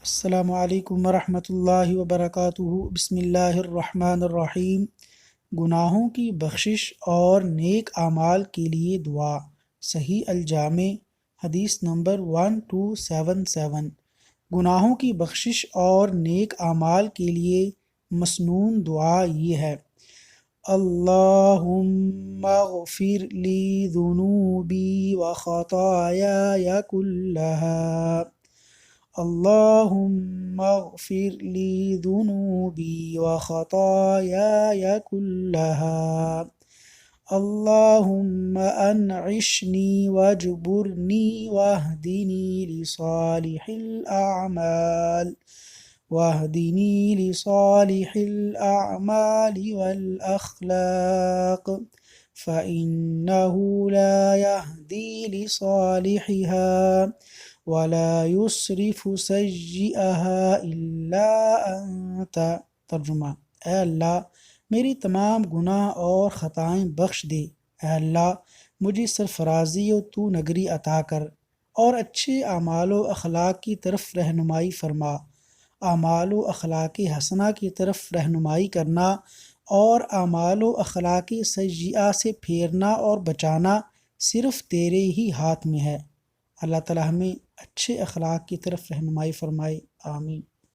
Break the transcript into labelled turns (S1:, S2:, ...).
S1: السلام علیکم ورحمۃ اللہ وبرکاتہ۔ بسم اللہ الرحمن الرحیم۔ گناہوں کی بخشش اور نیک اعمال کے لیے دعا۔ صحیح الجامع حدیث نمبر 1277۔ گناہوں کی بخشش اور نیک اعمال کے لیے مسنون دعا یہ ہے: اللہم اغفر لی ذنوبی وخطایای کلہا۔ اللہم اغفر لی ذنوبی وخطایای کلہا۔ اللہم انعشنی واجبرنی واہدنی لصالح الاعمال والأخلاق فإنه لا يهدي لصالحها ولا يصرف سيئها إلا أنت۔ ترجمہ: اے اللہ میری تمام گناہ اور خطائیں بخش دے۔ اے اللہ مجھے سرفرازی و تو نگری عطا کر اور اچھے اعمال و اخلاق کی طرف رہنمائی فرما۔ اعمال و اخلاق حسنہ کی طرف رہنمائی کرنا اور اعمال و اخلاق سیئہ سے پھیرنا اور بچانا صرف تیرے ہی ہاتھ میں ہے۔ اللہ تعالی ہمیں اچھے اخلاق کی طرف رہنمائی فرمائے، آمین۔